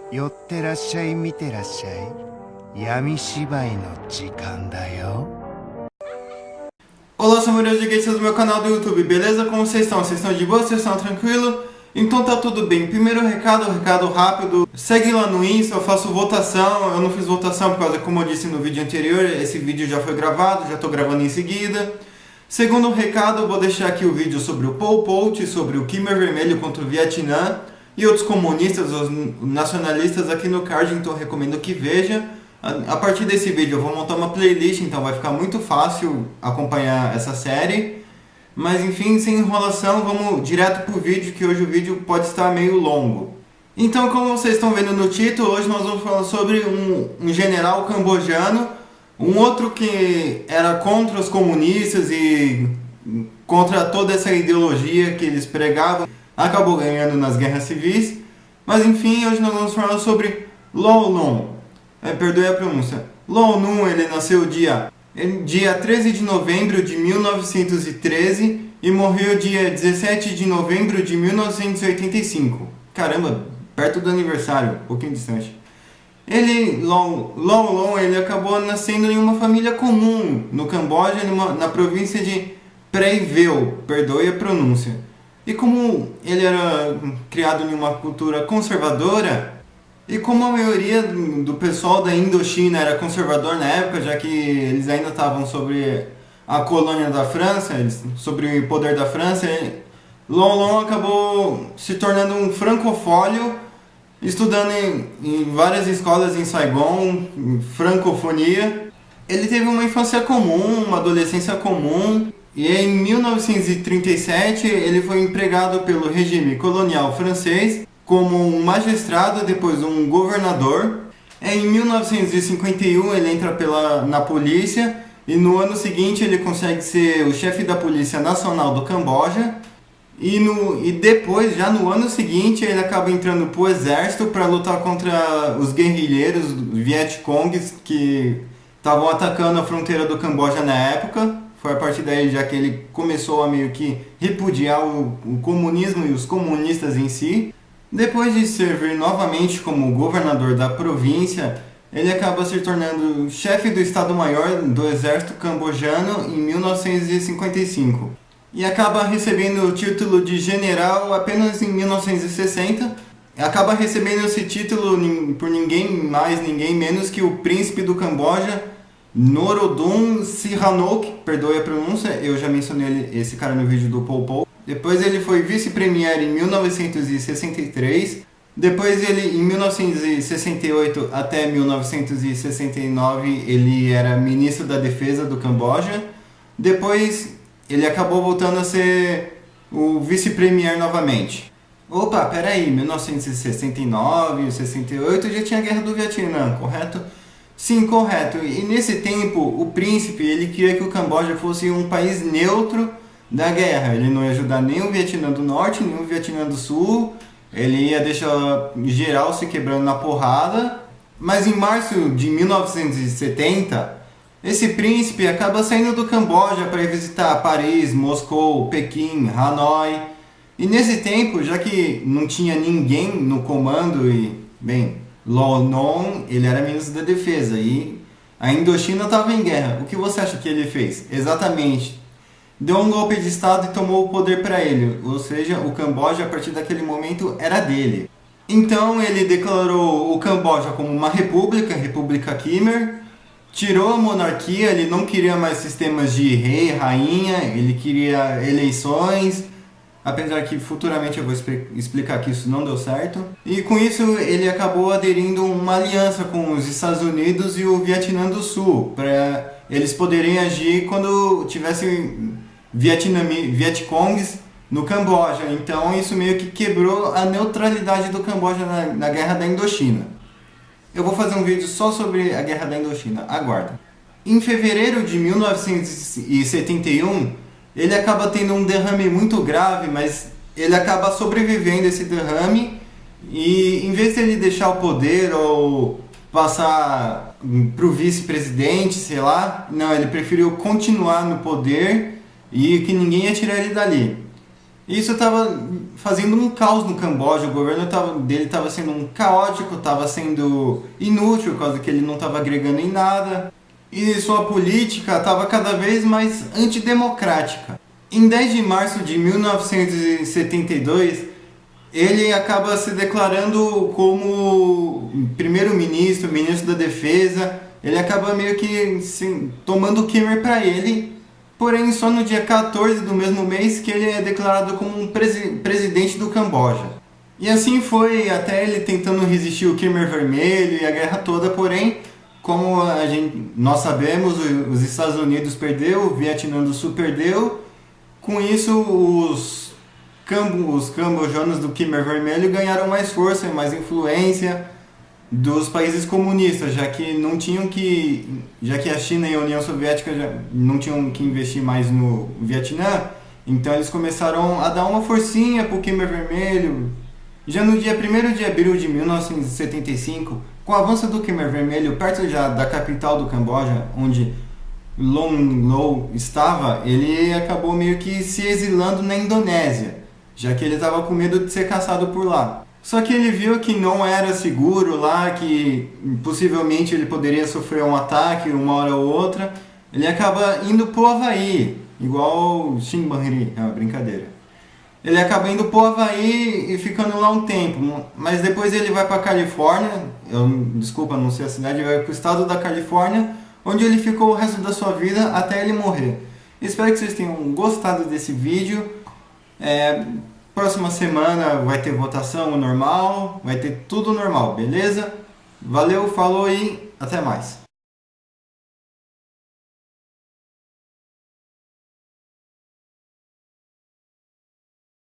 寄ってらっしゃい見てらっしゃい闇芝居の時間だよ。 Olá, sou o Murilo de Gates do meu canal do YouTube, beleza? Como vocês estão? Vocês estão de boa? Vocês estão tranquilo? Então tá tudo bem. Primeiro recado rápido. Segue lá no Insta, eu faço votação. Eu não fiz votação por causa, como eu disse no vídeo anterior, esse vídeo já foi gravado, já tô gravando em seguida. Segundo recado, eu vou deixar aqui o vídeo sobre o Pol Pot, sobre o Khmer Vermelho contra o Vietnã e outros comunistas, os nacionalistas aqui no card, então eu recomendo que veja. A partir desse vídeo eu vou montar uma playlist, então vai ficar muito fácil acompanhar essa série. Mas enfim, sem enrolação, vamos direto pro vídeo, que hoje o vídeo pode estar meio longo. Então, como vocês estão vendo no título, hoje nós vamos falar sobre um general cambojano, um outro que era contra os comunistas e contra toda essa ideologia que eles pregavam, acabou ganhando nas guerras civis. Mas enfim, hoje nós vamos falar sobre Lon Nol. Perdoe a pronúncia. Lon Nol, ele nasceu dia 13 de novembro de 1913 e morreu dia 17 de novembro de 1985. Caramba, perto do aniversário, um pouquinho distante. Lon, ele acabou nascendo em uma família comum no Camboja, na província de Prey Veo, perdoe a pronúncia. E como ele era criado em uma cultura conservadora, e como a maioria do pessoal da Indochina era conservador na época, já que eles ainda estavam sobre a colônia da França, sobre o poder da França, Lon acabou se tornando um francofólio, estudando em várias escolas em Saigon, em francofonia. Ele teve uma infância comum, uma adolescência comum, e em 1937 ele foi empregado pelo regime colonial francês como um magistrado, depois um governador. Em 1951 ele entra na polícia e no ano seguinte ele consegue ser o chefe da Polícia Nacional do Camboja. E depois, já no ano seguinte, ele acaba entrando para o exército para lutar contra os guerrilheiros Vietcongs que estavam atacando a fronteira do Camboja na época. Foi a partir daí já que ele começou a meio que repudiar o comunismo e os comunistas em si. Depois de servir novamente como governador da província, ele acaba se tornando chefe do Estado-Maior do Exército Cambojano em 1955. E acaba recebendo o título de general apenas em 1960. Acaba recebendo esse título por ninguém mais, ninguém menos que o príncipe do Camboja, Norodom Sihanouk, perdoe a pronúncia, eu já mencionei esse cara no vídeo do Pol Pot. Depois ele foi vice-premier em 1963. Depois ele, em 1968 até 1969, ele era ministro da defesa do Camboja. Depois ele acabou voltando a ser o vice-premier novamente. Opa, peraí, 1969, 68 já tinha a Guerra do Vietnã, correto? Sim, correto. E nesse tempo, o príncipe, ele queria que o Camboja fosse um país neutro da guerra. Ele não ia ajudar nem o Vietnã do Norte, nem o Vietnã do Sul. Ele ia deixar geral se quebrando na porrada. Mas em março de 1970, esse príncipe acaba saindo do Camboja para ir visitar Paris, Moscou, Pequim, Hanoi. E nesse tempo, já que não tinha ninguém no comando e, bem, Lon Nol, ele era ministro da defesa e a Indochina estava em guerra. O que você acha que ele fez? Exatamente. Deu um golpe de estado e tomou o poder para ele. Ou seja, o Camboja a partir daquele momento era dele. Então ele declarou o Camboja como uma república, República Khmer. Tirou a monarquia, ele não queria mais sistemas de rei, rainha, ele queria eleições. Apesar que futuramente eu vou explicar que isso não deu certo. E com isso ele acabou aderindo uma aliança com os Estados Unidos e o Vietnã do Sul, para eles poderem agir quando tivessem Vietcongs no Camboja. Então isso meio que quebrou a neutralidade do Camboja na Guerra da Indochina. Eu vou fazer um vídeo só sobre a Guerra da Indochina, aguarda. Em fevereiro de 1971, ele acaba tendo um derrame muito grave, mas ele acaba sobrevivendo a esse derrame. E em vez de ele deixar o poder ou passar para o vice-presidente, sei lá, não, ele preferiu continuar no poder e que ninguém ia tirar ele dali. E isso estava fazendo um caos no Camboja, o governo dele estava sendo um caótico, estava sendo inútil, por causa que ele não estava agregando em nada. E sua política estava cada vez mais antidemocrática. Em 10 de março de 1972, ele acaba se declarando como primeiro-ministro, ministro da defesa. Ele acaba meio que tomando o Khmer para ele. Porém, só no dia 14 do mesmo mês que ele é declarado como um presidente do Camboja. E assim foi até ele tentando resistir o Khmer Vermelho e a guerra toda, porém, como nós sabemos, os Estados Unidos perdeu, o Vietnã do Sul perdeu. Com isso, os cambojanos do Khmer Vermelho ganharam mais força e mais influência dos países comunistas, já que a China e a União Soviética já não tinham que investir mais no Vietnã, então eles começaram a dar uma forcinha para o Khmer Vermelho. Já no dia 1º de abril de 1975, com o avanço do Khmer Vermelho perto já da capital do Camboja, onde Lon Nol estava, ele acabou meio que se exilando na Indonésia, já que ele estava com medo de ser caçado por lá. Só que ele viu que não era seguro lá, que possivelmente ele poderia sofrer um ataque uma hora ou outra. Ele acaba indo pro Havaí, igual Shinbanri, é uma brincadeira. Ele acaba indo pro Havaí e ficando lá um tempo, mas depois ele vai pra Califórnia, desculpa, não sei a cidade, ele vai pro estado da Califórnia, onde ele ficou o resto da sua vida até ele morrer. Espero que vocês tenham gostado desse vídeo. Próxima semana vai ter votação normal, vai ter tudo normal, beleza? Valeu, falou e até mais.